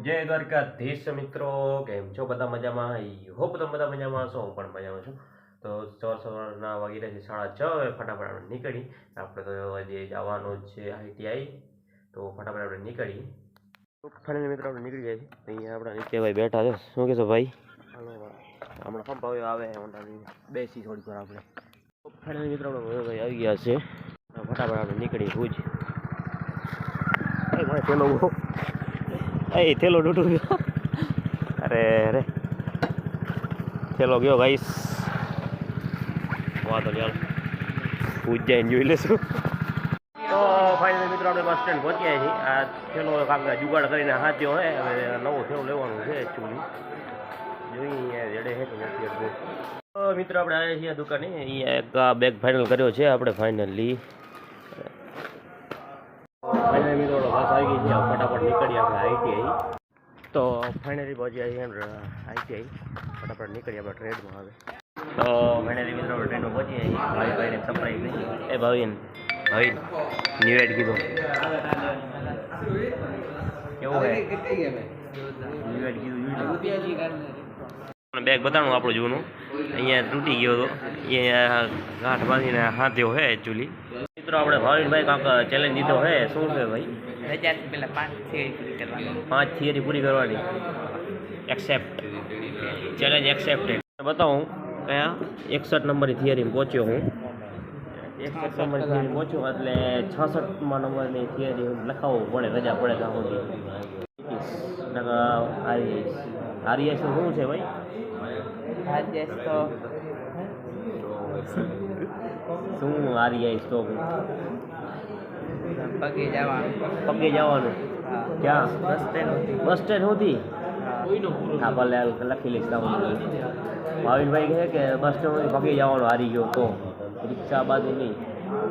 જય દ્વારકાધીશ મિત્રો, કેમ છો બધા મજામાં? આઈ હોપ તમે બધા મજામાં હશો. હું પણ મજામાં છું. તો સવારના વાગી રહ્યા છે 6:30. હવે ફટાફટ આપણે નીકળી. આપણે તો હજી જવાનું જ છે ITI, તો ફટાફટ આપણે નીકળી. ફાઇનલી મિત્રો આપણે નીકળી ગયા છીએ. અહીંયા આપણા નીચે ભાઈ બેઠા છે. શું કહેશો ભાઈ? હાલો, હમણાં સંભાવ્યો આવે ઓનલાઈન બેસી થોડીક વાર આપણે. ફાઇનલી મિત્રો આપણે ભાઈ આવી ગયા છે. ફટાફટ આપણે નીકળી ભુજ. ભાઈ પેલો એ થેલો ડૂડું ગયો. અરે અરે થેલો ગયો ગાઈસ. વાંધો નહીં, ભૂજ જઈને જોઈ લેશું. તો ફાઇનલી મિત્રો આપણે બસ સ્ટેન્ડ પહોંચ્યા છીએ. આ થેલો કાંક જુગાડ કરીને હાથ્યો હે. હવે નવો થેલો લેવાનું છે એકચ્યુઅલી. જોઈએ રેડે છે કે નથી એટલું. તો મિત્રો આપણે આવ્યા છીએ દુકાને. અહીંયા એક બેગ ફાઇનલ કર્યો છે આપણે ફાઇનલી. ફાઇનલી મિત્રો બસ આવી ગઈ છે. ફટાફટ નીકળીએ આપણે ITI. તો ફાઇનલી પહોંચ્યા છીએ ITI. ફટાફટ નીકળીએ આપણે ટ્રેનમાં આવે. તો ફાઇનલી મિત્રો આપણે ટ્રેનમાં પહોંચીએ છીએ. ભાઈને સરપ્રાઈઝ નહીં. એ ભાવિન ન્યૂ એડ કીધું કેવું છે? ન્યૂ એડ કીધું બેગ બતાવું આપણું જૂનું. અહીંયા તૂટી ગયો હતો. અહીંયા ગાંઠ બાંધીને હાથ્યો છે એકચ્યુઅલી. મિત્રો આપણે ભાવિનભાઈ કાંક ચેલેન્જ દીધો છે. શું છે ભાઈ? રજાથી પહેલા 5 થિયરી પૂરી કરવાની. Accept challenge accepted. બતાવું કયા 61 નંબરની થિયરીમાં પહોંચ્યો હું. 61 નંબરની થિયરી પહોંચ્યો એટલે 66માં નંબરની થિયરી લખાવવું પડે, રજા પડે ત્યાં સુધી. RES શું છે ભાઈ? તો શું RES તો પગે જવાનું. ક્યાં? બસ સ્ટેન્ડ સુધી? હા ભલે લખી લઈશ. ભાવિનભાઈ કહે કે બસ સ્ટેન્ડ સુધી પગે જવાનું હારી ગયો તો રિક્ષા બાજુ નહીં.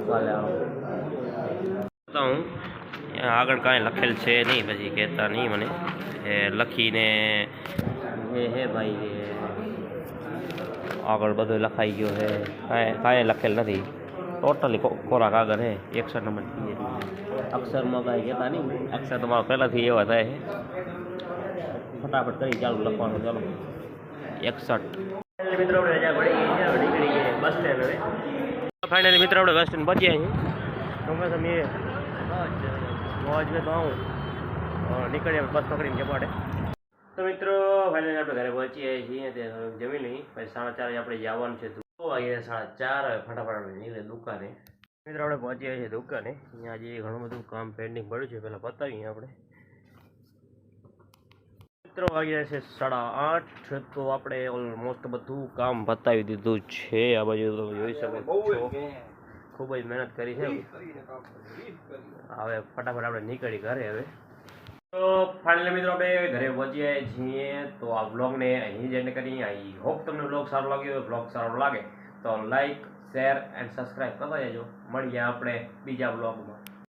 ભલે હું આગળ કાંઈ લખેલ છે નહીં, પછી કહેતા નહીં મને. એ લખીને હે ભાઈ આગળ બધું લખાઈ ગયો છે. કાંઈ લખેલ નથી. ટોટલી કોરા કાગળ હે. 61 નંબર અક્ષરમાં કાંઈ કહેતા નહીં. અક્ષર તમારો પહેલાંથી એવા થાય છે. ફટાફટ કરી ચાલુ લખવાનું. ચાલો 61. મિત્રો આપણે રજા પડી ગઈ છે. નીકળી ગઈ બસ સ્ટેન્ડ. હવે ફાઇનલી મિત્રો આપણે બસ સ્ટેન્ડ પહોંચ્યા છીએ. તમે મોજ મેં તો આવું નીકળીએ બસ પકડીને જપાડે. તો મિત્રો ફાઇનલી આપણે ઘરે પહોંચીએ છીએ. તે જમી લઈ પછી 4:30 આપણે જવાનું છે. 4:30 ફટાફટ આપણે નીકળે દુકાને. મિત્રો આપણે પહોંચ્યા છીએ દુકાને. અહીંયા હજી ઘણું બધું કામ પેન્ડિંગ પડ્યું છે. પહેલાં પતાવીએ આપણે. મિત્રો વાગ્યા છે 8:30. તો આપણે ઓલમોસ્ટ બધું કામ પતાવી દીધું છે. આ બાજુ તમે જોઈ શકો છો. ખૂબ જ મહેનત કરી છે. હવે ફટાફટ આપણે નીકળી ઘરે. હવે તો ફાઇનલી મિત્રો આપણે ઘરે પહોંચીએ છીએ. તો આ બ્લોગને અહીં જ એન્ડ કરીએ. આઈ હોપ તમને બ્લોગ સારો લાગ્યો. બ્લોગ સારો લાગે તો લાઈક, શેર એન્ડ સબસ્ક્રાઈબ કરતા જજો. મળીએ આપણે બીજા બ્લોગમાં.